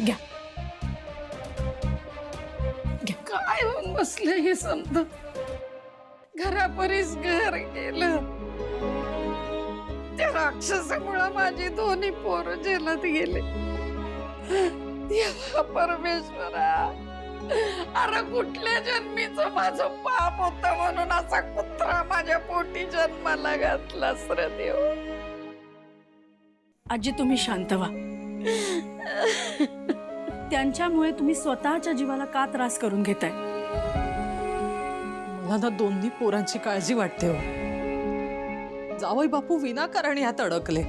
घ्या घ्या. काय होऊन बसले हे समजा. घरापरीस घर गेलं. त्या राक्षसामुळे माझी दोन्ही पोरं जेलात गेले. देवा परमेश्वरा, अरे कुठल्या जन्मीचं माझं पाप होतं म्हणून असा कुत्रा माझ्या पोटी जन्माला घातलास रे देव. आजी तुम्ही शांत व्हा. त्यांच्यामुळे तुम्ही स्वतःच्या जीवाला का त्रास करून घेताय? मला ना दोन्ही पोरांची काळजी वाटते हो. जावई बापू विनाकारण यात अडकले.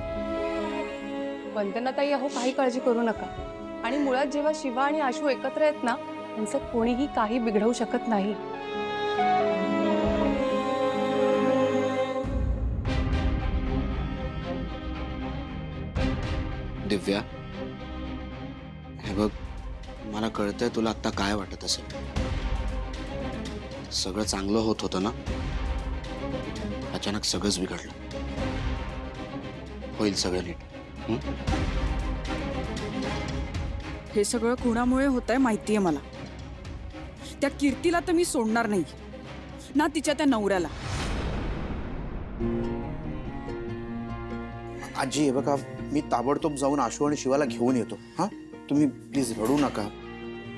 वंदनाताई, अहो काही काळजी करू नका. आणि मुळात जेव्हा शिवा आणि आशू एकत्र आहेत ना, त्यांचं कोणीही काही बिघडवू शकत नाही. दिव्या, हे बघ, मला कळतंय तुला आता काय वाटत असेल. सगळं चांगलं होत होतं ना, अचानक सगळंच बिघडलं. होईल सगळं नीट. हे सगळं कुणामुळे होतंय माहितीये मला. त्या कीर्तीला तर मी सोडणार नाही ना, तिच्या त्या नवऱ्याला. आजी हे बघा, मी ताबडतोब जाऊन आशू आणि शिवाला घेऊन येतो. हा, तुम्ही प्लीज रडू नका.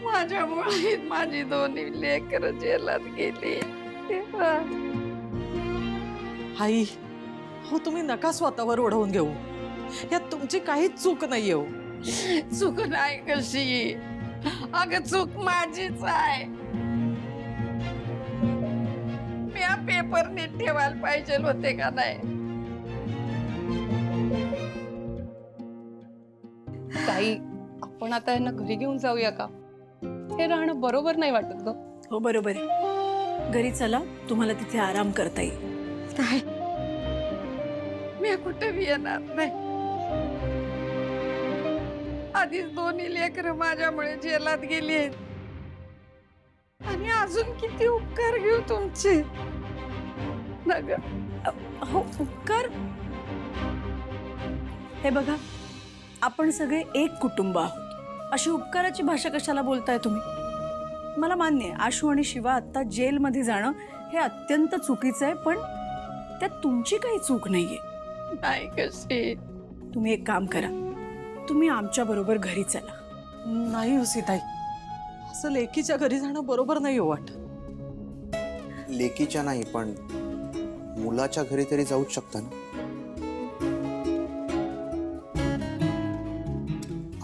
माझ्यामुळे माझी दोन्ही लेकरं जेलात गेली. देवा, आई, हो तुम्ही नका स्वतःवर ओढवून घेऊ. यात तुमची काहीच चूक नाहीये हो. चूक नाही कशी. अगं चूक माझीच आहे. मी हा पेपर नीट ठेवायला पाहिजे होते का नाही? ताई, आपण आता यांना घरी घेऊन जाऊया का? हे राहणं बरोबर नाही वाटत ग. हो बरोबर आहे. घरी चला, तुम्हाला तिथे आराम करता येईल. नाही, मी कुठे बी येणार नाही. आधीच दोन्ही लेकरं माझ्यामुळे जेलात गेली आहेत. आणि अजून किती उपकार घेऊ तुमचे ना ग? हो उपकार. हे बघा, आपण सगळे एक कुटुंब आहोत. अशी उपकाराची भाषा कशाला बोलताय तुम्ही? मला मान्य आहे, आशू आणि शिवा आत्ता जेलमध्ये जाणं हे अत्यंत चुकीचं आहे, पण त्यात तुमची काही चूक नाहीये. नाही कशी. तुम्ही एक काम करा, तुम्ही आमच्या बरोबर घरी चला. नाही हो सीताई, असं लेकीच्या घरी जाणं बरोबर नाही हो वाटत. लेकीच्या नाही, पण मुलाच्या घरी तरी जाऊच शकता ना.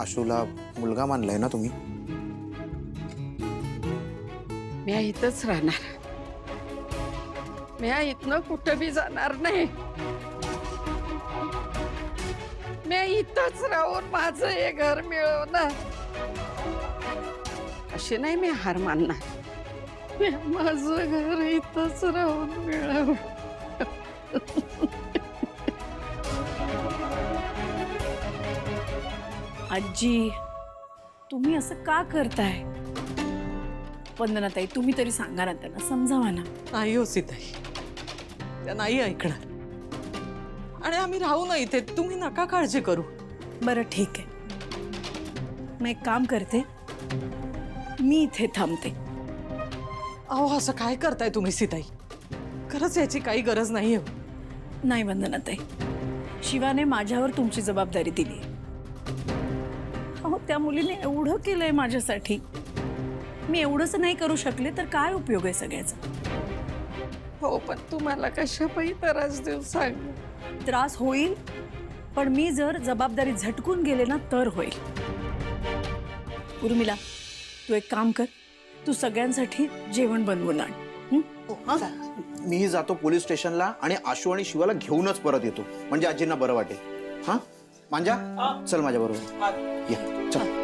आशूला मुलगा मानलाय ना तुम्ही. मी इथंच राहणार. मी इथनं कुठं बी जाणार नाही. मी इथंच राहून माझं हे घर मिळवणार. अशी नाही मी हार मानणार. मी माझं घर इथंच राहून मिळव. आजी, तुम्ही असं का करताय? वंदनाताई, तुम्ही तरी सांगा ना त्यांना, समजावा ना. नाही हो सीताई, त्या नाही ऐकणार. आणि आम्ही राहू ना इथे, तुम्ही नका काळजी करू. बरं ठीक आहे, मी एक काम करते, मी इथे थांबते. अहो असं काय करताय तुम्ही सीताई? खरंच याची काही गरज नाही हो. नाही वंदनाताई, शिवाने माझ्यावर तुमची जबाबदारी दिली. अहो त्या मुलीने एवढं केलंय माझ्यासाठी. मी एवढंच नाही करू शकले तर काय उपयोग आहे सगळ्याचा? हो, पण तुम्हाला कशा पायी त्रास देऊ सांग. त्रास होईल, पण मी जर जबाबदारी झटकून गेले ना तर होईल. उर्मिला, तू एक काम कर, तू सगळ्यांसाठी जेवण बनवून आण. मीही जातो पोलीस स्टेशनला आणि आशू आणि शिवाला घेऊनच परत येतो, म्हणजे आजींना बरं वाटेल. हा मांजा, चल माझ्या बरोबर ये. चल.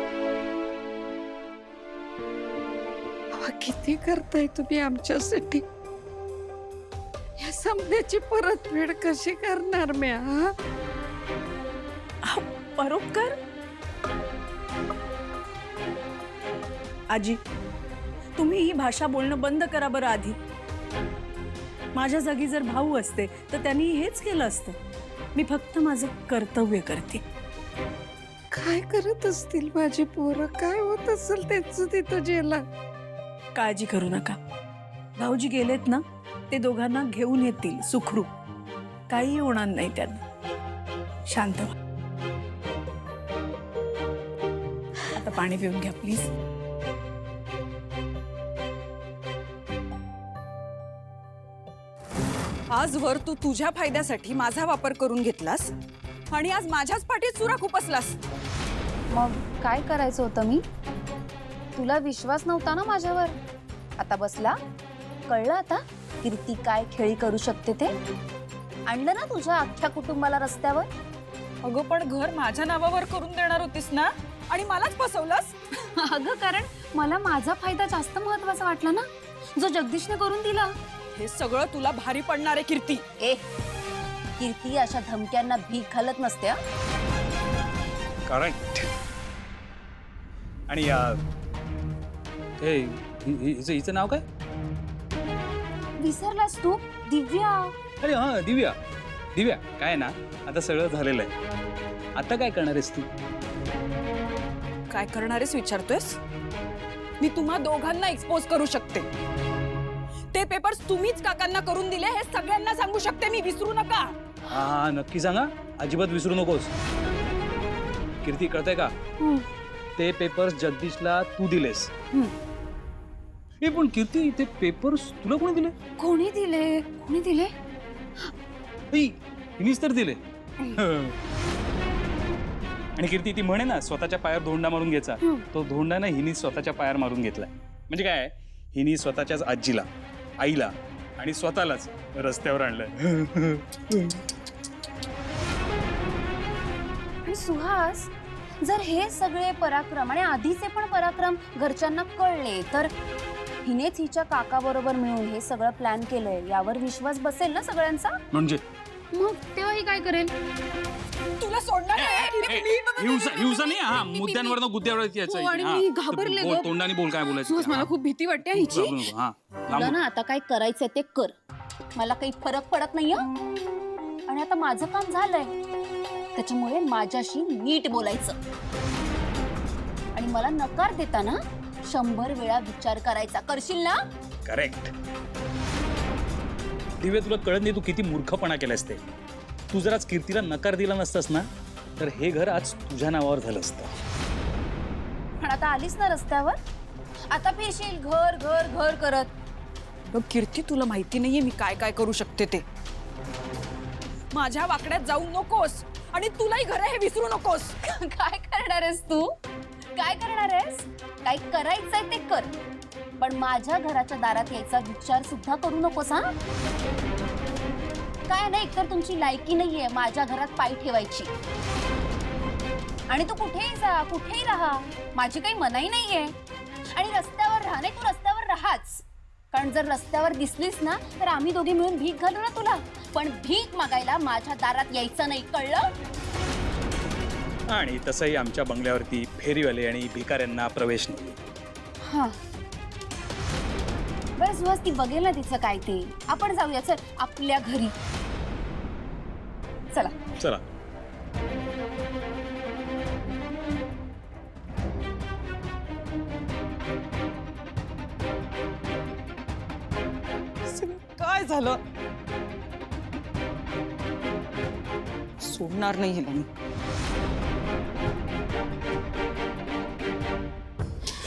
किती करताय तुम्ही आमच्यासाठी? या समजाची परतफेड कशी करणार मी? परोपकार? आजी, तुम्ही ही भाषा बोलणं बंद करा बरं आधी. माझ्या जागी जर भाऊ असते तर त्यांनी हेच केलं असतं. मी फक्त माझं कर्तव्य करते. काय काय करत असतील माझी पोरं, काय होत असेल त्यांचं तिथं जेला. काळजी करू नका. भाऊजी गेलेत ना, ते दोघांना घेऊन येतील सुखरूप. काही होणार नाही त्यांना. शांत व्हा. आता पाणी पिऊन घ्या प्लीज. आजवर तू तुझ्या फायद्यासाठी माझा वापर करून घेतलास आणि आज माझ्याच पाठीत चुरा खुपसलास. मग काय करायचं होतं मी? तुला विश्वास नव्हता ना माझ्यावर? आता बसला? कळलं आता कीर्ती काय खेळी करू शकते ते? आणलं ना तुझ्या अख्ख्या कुटुंबाला रस्त्यावर? अगं पण घर माझ्या नावावर करून देणार होतीस ना आणि मलाच फसवलंस. अगं कारण मला माझा फायदा जास्त महत्वाचा वाटला ना, जो जगदीशने करून दिला. हे सगळं तुला भारी पडणार आहे कीर्ती. ए कीर्ती अशा धमक्यांना भीक घालत नसते हा. करेक्ट. आणि हे हिचं नाव काय? विसरलास तू? दिव्या. अरे हा, दिव्या. दिव्या काय ना, आता सगळं झालेलं आहे. आता काय करणार आहेस तू? काय करणारेस विचारतोयस? मी तुम्हा दोघांना एक्सपोज करू शकते. ते पेपर्स तुम्हीच काकांना करून दिले हे सगळ्यांना सांगू शकते मी. विसरू नका. हा नक्की सांगा, अजिबात विसरू नकोस. कीर्ती कळतंय का? ते पेपर्स जगदीशला तू दिलेस. हे पण कीर्ती, ते पेपर्स तुला कोणी दिले? कोणी दिले? कोणी दिले? हिनीच तर दिले. आणि कीर्ती ती म्हणे ना, स्वतःच्या पायावर धोंडा मारून घ्यायचा, तो धोंडा ना हिनी स्वतःच्या पायावर मारून घेतलाय. म्हणजे काय, हिनी स्वतःच्याच आजीला, आईला आणि स्वतःलाच रस्त्यावर आणलंय. आणि सुहास, जर हे सगळे पराक्रम आणि आधीचे पण पराक्रम घरच्यांना कळले तर हिनेच हिच्या काका बरोबर मिळून हे सगळं प्लॅन केलंय यावर विश्वास बसेल ना सगळ्यांचा? म्हणजे मग तेव्हा ही काय करेल? तुला सोडणार हिंसा नाही, हा मुद्द्यांवर गुद्द्यावर हो, आणि मी घाबरले गं. तोंडाने बोल, काय बोलायचं. मला खूप भीती वाटते हिची. हा तुला ना आता काय करायचंय ते कर. मला काही फरक पडत नाहीये. आणि आता माझं काम झालंय, त्याच्यामुळे माझ्याशी नीट बोलायचं. आणि मला नकार देताना 100 वेळा विचार करायचा. करशील ना? करेक्ट. दिव्या, तुला कळत नाही तू किती मूर्खपणा केलास ते. तू जर आज कीर्तीला नकार दिला नसतास ना, तर हे घर आज तुझ्या नावावर झालं असतं. पण आता आलीस ना रस्त्यावर, आता फिरशील घर घर घर करत. अगं कीर्ती, तुला माहिती नाहीये मी काय काय करू शकते ते. माझ्या वाकड्यात जाऊ नकोस आणि तुलाही घर हे विसरू नकोस. काय करणार आहेस तू? काय करणार आहेस? काय करायचंय ते कर, पण माझ्या घराच्या दारात यायचा विचार सुद्धा करू नकोस. हा काय नाही, एकतर तुमची लायकी नाहीये माझ्या घरात पाय ठेवायची. आणि तू कुठेही जा, कुठेही राहा, माझी काही मनाई नाहीये. आणि रस्त्यावर राहा, नाही तू रस्त्यावर राहाच. कारण जर रस्त्यावर दिसलीस ना तर आम्ही दोघे मिळून भीक घालू ना तुला. पण भीक मागायला माझ्या दारात यायचं नाही, कळलं? आणि तसंही आमच्या बंगल्यावरती फेरीवाले आणि भिकाऱ्यांना प्रवेश नाही. हा बरं सुहास, ती बघेल ना तिचं काय ते. आपण जाऊया, चल आपल्या घरी. चला चला. काय झालं? सोडणार नाही हिला मी.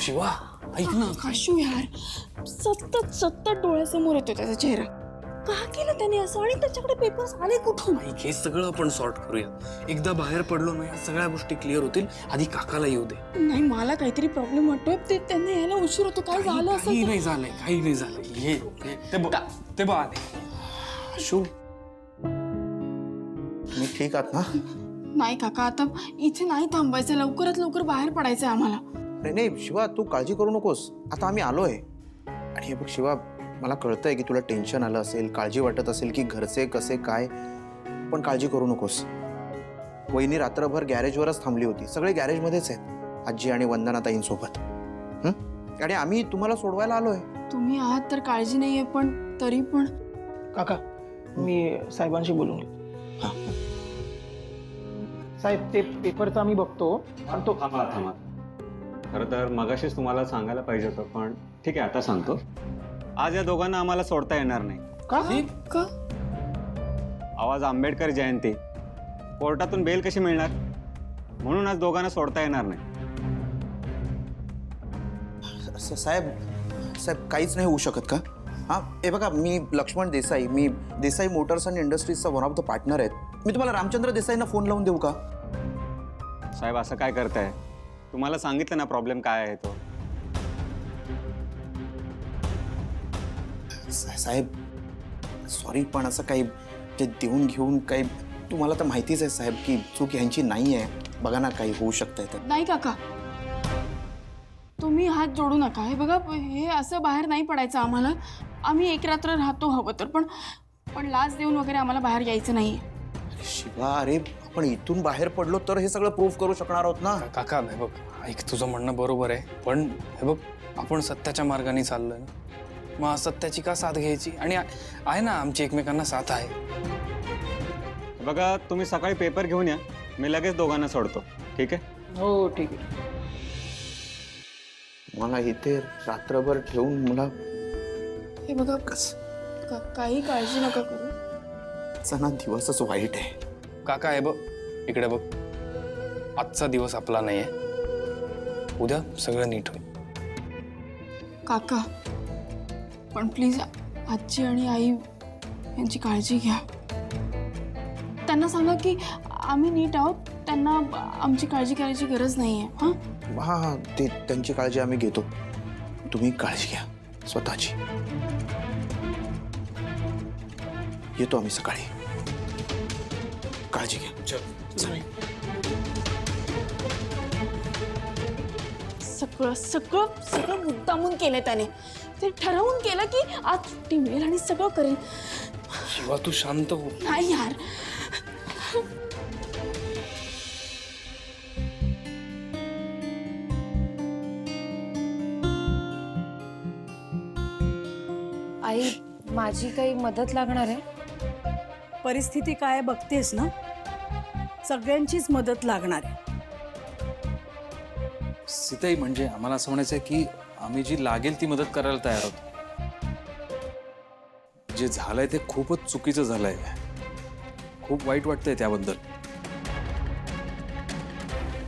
शिवा ऐक ना. आशू यार, सतत डोळ्यासमोर येतो त्याचा चेहरा. का केलं त्याने असं? आणि त्याच्याकडे पेपर्स आले कुठून? हे सगळं आपण सॉर्ट करूया. एकदा बाहेर पडलो ना, या सगळ्या गोष्टी क्लिअर होतील. आधी काकाला येऊ दे. नाही, मला काहीतरी प्रॉब्लेम वाटतोय. ते त्यांना यायला उशीर होतो. काय झालं असं? काही नाही झालंय, काही नाही झालंय. हे ते बघ आले. आशू, मी ठीक आहात ना? नाही काका, आता इथे नाही थांबायचं. लवकरात लवकर बाहेर पडायचंय आम्हाला. अरे नाही शिवा, तू काळजी करू नकोस. आता आम्ही आलोय. आणि हे बघ शिवा, मला कळतंय की तुला टेन्शन आलं असेल, काळजी वाटत असेल की घरचे कसे काय, पण काळजी करू नकोस. वहिनी रात्रभर गॅरेजवरच थांबली होती. सगळे गॅरेजमध्येच आहेत, आजी आणि वंदनाताईंसोबत. आणि आम्ही तुम्हाला सोडवायला आलोय. तुम्ही आहात तर काळजी नाहीये, पण तरी पण. काका, मी साहेबांशी बोलून घेतो. साहेब ते पेपरचा मी बघतो पण तो थांबा थांबा. खरं तर मगाशीच तुम्हाला सांगायला पाहिजे होतं, पण ठीक आहे आता सांगतो. आज या दोघांना आम्हाला सोडता येणार नाही. का आवाज आंबेडकर जयंती, कोर्टातून बेल कशी मिळणार, म्हणून आज दोघांना सोडता येणार नाही. साहेब साहेब काहीच नाही होऊ शकत का? हां हे बघा, मी लक्ष्मण देसाई, मी देसाई मोटर्स अँड इंडस्ट्रीजचा वन ऑफ द पार्टनर आहेत. मी तुम्हाला रामचंद्र देसाईंना फोन लावून देऊ का? साहेब असं काय करताय? तुम्हाला सांगितलं ना प्रॉब्लेम काय आहे तो. साहेब सॉरी, पण असं काही ते देऊन घेऊन काही, तुम्हाला तर माहितीच आहे साहेब की चूक ह्यांची नाही आहे. बघा ना, काही होऊ शकतंय तर. नाही काका, तुम्ही हात जोडू नका. हे बघा, हे असं बाहेर नाही पडायचं आम्हाला. आम्ही एक रात्र राहतो हवं तर, पण लाच देऊन वगैरे आम्हाला बाहेर यायचं नाही. शिवा, अरे आपण इथून बाहेर पडलो तर हे सगळं प्रूव्ह करू शकणार आहोत ना. काका हे बघ, ऐक, तुझं म्हणणं बरोबर आहे, पण हे बघ आपण सत्याच्या मार्गाने चाललोय ना, मग असत्याची का साथ घ्यायची? आणि आहे ना आमची एकमेकांना साथ आहे. बघा तुम्ही सकाळी पेपर घेऊन या, मी लगेच दोघांना सोडतो. ठीक आहे? हो ठीक आहे. मला इथे रात्रभर ठेवून मला हे बघा, काही काळजी नका करू. ना दिवसच वाईट आहे. काका हे बघ, इकडे बघ, आजचा दिवस आपला नाहीये, उद्या सगळं नीट होईल. काका पण प्लीज आजी आणि आई यांची काळजी घ्या. त्यांना सांगा की आम्ही नीट आहोत, त्यांना आमची काळजी करायची गरज नाहीये. हां हां हां, ते त्यांची काळजी आम्ही घेतो. तुम्ही काळजी घ्या स्वतःची. येतो आम्ही सकाळी. काळजी घ्या. चल. सगळं सगळं सगळं मुद्दामून केलं त्याने. ते ठरवून केलं की आज सुट्टी मिळेल आणि सगळं करेल. शिवा तू शांत हो. नाही यार, आई, माझी काही मदत लागणार आहे? परिस्थिती काय बघतेस ना, सगळ्यांचीच मदत लागणार आहे. सीताई, म्हणजे आम्हाला असं म्हणायचं आहे की आम्ही जी लागेल ती मदत करायला तयार आहोत. जे झालंय ते खूपच चुकीचं झालंय, खूप वाईट वाटतंय त्याबद्दल.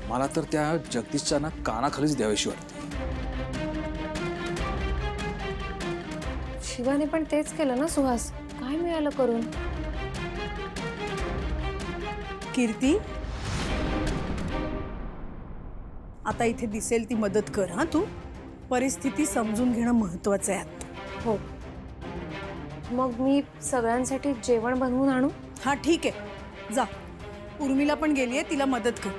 मला तर त्या जगदीशच्या ना कानाखालीच द्यावीशी वाटते. शिवाने पण तेच केलं ना सुहास, काय मिळालं करून? कीर्ती, आता इथे दिसेल ती मदत कर. हां, तू परिस्थिती समजून घेणं महत्वाचं आहे आता. हो, मग मी सगळ्यांसाठी जेवण बनवून आणू? हां ठीक आहे, जा. उर्मिला पण गेलीये, तिला मदत कर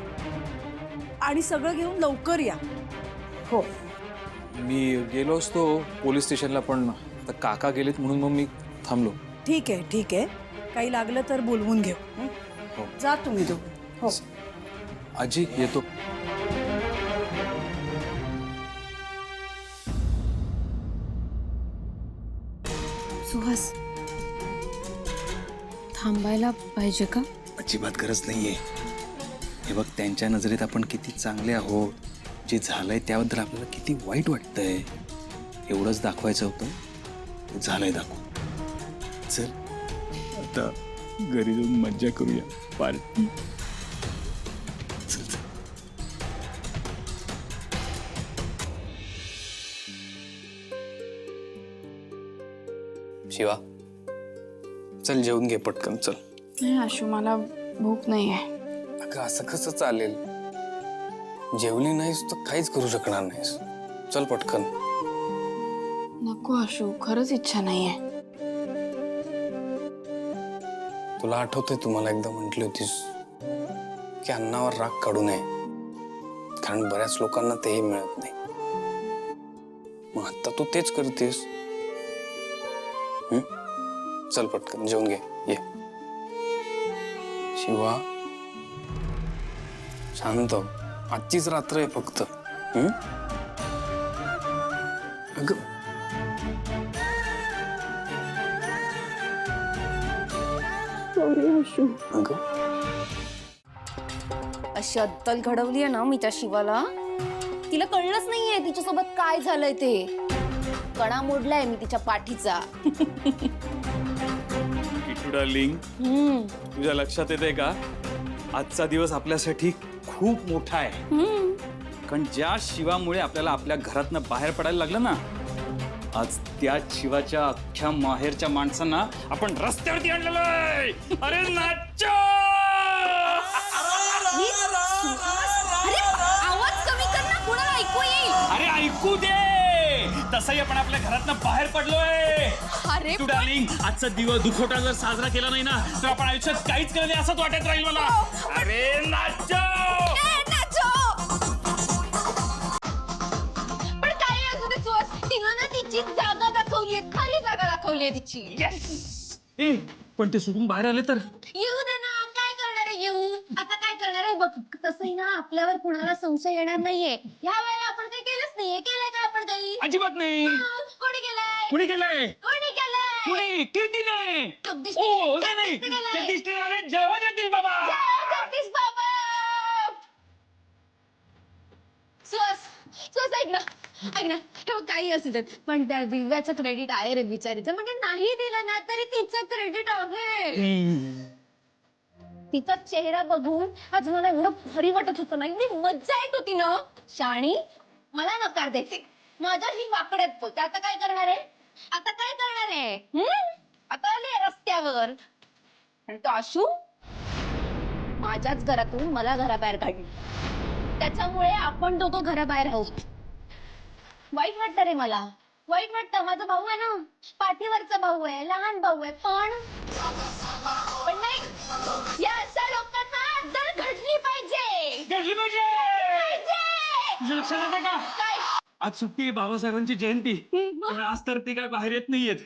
आणि सगळं घेऊन लवकर या. हो. मी गेलो असतो पोलीस स्टेशनला, पण आता काका गेलेत म्हणून मग मी थांबलो. ठीक आहे ठीक आहे, काही लागलं तर बोलवून घेऊ. हं? हो. जा तुम्ही दो. हो. आजी येतो. सुहास, थांबायला पाहिजे का? अजिबात गरज नाहीये. हे बघ, त्यांच्या नजरेत आपण किती चांगले आहोत, जे झालंय त्याबद्दल आपल्याला किती वाईट वाटतंय, एवढंच दाखवायचं होतं. झालंय दाखव. चल आता घरी जाऊन मज्जा करूया, पार्टी. चल चल. शिवा चल जेवून घे पटकन, चल. नाही आशू, मला भूक नाही आहे. अगं असं कसं चालेल? जेवली नाहीस तर काहीच करू शकणार नाहीस. चल पटकन. नको आशू, खरंच इच्छा नाही आहे. तुला आठवतंय तुम्हाला एकदा म्हटली होतीस की अन्नावर राग काढू नये, कारण बऱ्याच लोकांना तेही मिळत नाही. मग आता तू तेच करतेस. चल पटकन जेवून घे, ये. शिवा शांत, आजचीच रात्र आहे फक्त. अगं सॉरी आशू. अगं अशी अद्दल घडवली आहे ना मी त्या शिवाला, तिला कळलंच नाहीये तिच्यासोबत काय झालंय ते. कणा मोडलाय मी तिच्या पाठीचा. किट्टू डार्लिंग, तुझ्या लक्षात येते का आजचा दिवस आपल्यासाठी खूप मोठा आहे. कारण ज्या शिवामुळे आपल्याला आपल्या घरातनं बाहेर पडायला लागलं ना, आज त्या शिवाच्या अख्ख्या माहेरच्या माणसांना आपण रस्त्यावरती आणलेलं आहे. अरे नाचो! अरे आवाज कमी कर ना, कुणाला ऐकू येईल. अरे ऐकू दे. तसंही आपण आपल्या घरातनं बाहेर पडलोय. अरे तू डार्लिंग, आजचा दिवस दुखवटा जर साजरा केला नाही ना, तर आपण आयुष्यात काहीच केलं नाही असंच वाटत राहील मला. अरे नाचो! पण काय असू दे सुहास, तिला ना तिची जागा दाखवलीये, खाली जागा दाखवलीये तिची. ए पण ते सुटून बाहेर आले तर येऊ दे ना, काय करणार आहे येऊ. आता काय करणार आहे बघ, तसंही ना आपल्यावर कुणाला संशय येणार नाहीये. या वेळेला आपण काही केलंच नाहीये. केलंय का आपण काही? अजिबात नाही. कोणी केलंय? कुणी केलंय? कोणी केलंय? कुणी? कीर्तीने. जगदीश. ओ नाही जगदीशने केलंय. जगदीशने. अरे जेव्हा जगदीश बाबा. जगदीश बाबा. सुहास, सुहास ऐक ना, ऐक ना, ठेव काही असू देत, पण त्या दिव्याचं क्रेडिट आहे रे बिचारीचं. म्हणजे नाही दिलं ना तरी तिचं क्रेडिट आहे. तिचा चेहरा बघून आज मला एवढं भारी वाटत होतं ना, एवढी मज्जा येत होती ना. शाणी मला नकार देते, माझ्याही वाकड्यात बोलते. आता काय करणार आहे? आता काय करणार आहे? आता आले रस्त्यावर. आणि तो आशू माझ्याच घरातून मला घराबाहेर काढली. त्याच्यामुळे आपण दोघं घराबाहेर आहोत. वाईट वाटतं रे मला, वाईट वाटतं. माझा भाऊ आहे ना, पाठीवरचा भाऊ आहे, लहान भाऊ आहे, पण नाही, या अशा लोकांना अद्दल घडली पाहिजे. घडली पाहिजे. तुझ्या लक्षात येते का? काय? आज सुट्टी आहे, बाबासाहेबांची जयंती. पण आज तर ते काय बाहेर येत नाहीयेत.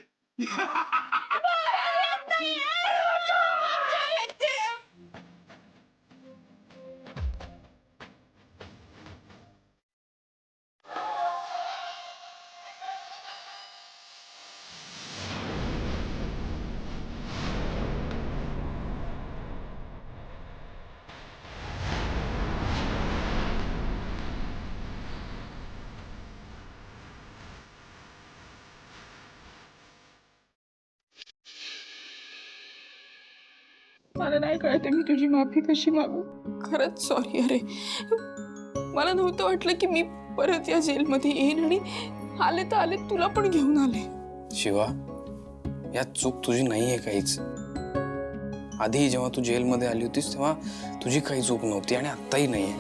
मला नाही कळते मी तुझी माफी कशी मागू. खरंच सॉरी. अरे मला नव्हतं वाटलं की मी परत या जेलमध्ये येईन आणि आले तर आले तुला पण घेऊन आले. शिवा, यात चूक तुझी नाहीये काहीच. आधी जेव्हा तू जेलमध्ये आली होतीस तेव्हा तुझी काही चूक नव्हती आणि आत्ताही नाहीये.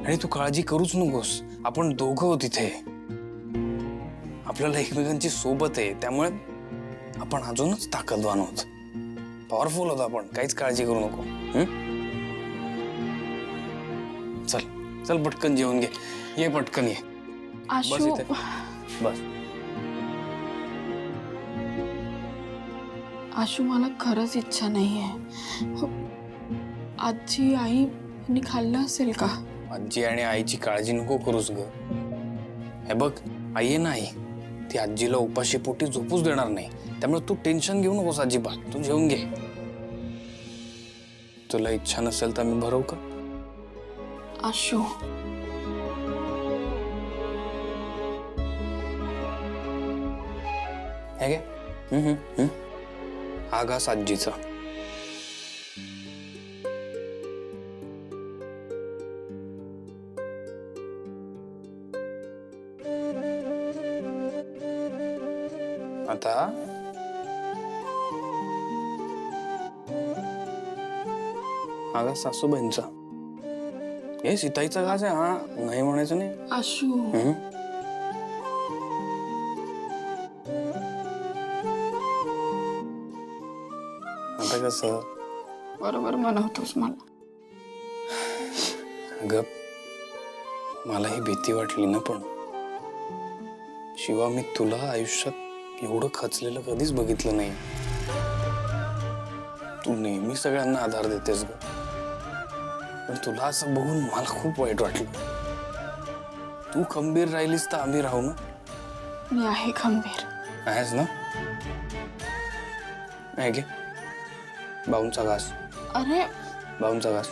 आणि तू काळजी करूच नकोस. आपण दोघं आहोत तिथे. आपल्याला एकमेकांची सोबत आहे, त्यामुळे आपण अजूनच ताकदवान आहोत. पॉवरफुल होत आपण. काहीच काळजी करू नको. चल चल पटकन जेवून घे. ये पटकन ये. बस आशू इथे बस. आशू मला खरंच इच्छा नाहीये. आजी आई यांनी खाल्लं असेल का? आजी आणि आईची काळजी नको करूस ग. हे बघ, आई आहे ना, आई ती आजीला उपाशी पोटी झोपूच देणार नाही. त्यामुळे तू टेन्शन घेऊ नकोस अजिबात. तू जेवून घे. तुला इच्छा नसेल तर मी भरवू का? आशू हे घे. हा घास आजीचा. आता हा घास सासूबाईंचा. हे सीताईचा घास आहे. हा नाही म्हणायचं नाही. आशू आता कसं बरोबर म्हणवतोस मला. गप, मला ही भीती वाटली ना, पण शिवा, मी तुला आयुष्यात एवढं खचलेलं कधीच बघितलं नाही. तू नेहमी सगळ्यांना आधार देतेस ग, पण तुला असं बघून मला खूप वाईट वाटलं. तू खंबीर राहिलीस तर आम्ही राहू ना. मी आहे खंबीर. आहेस ना? नाही घे बाऊंचा घास. अरे बाऊंचा घास.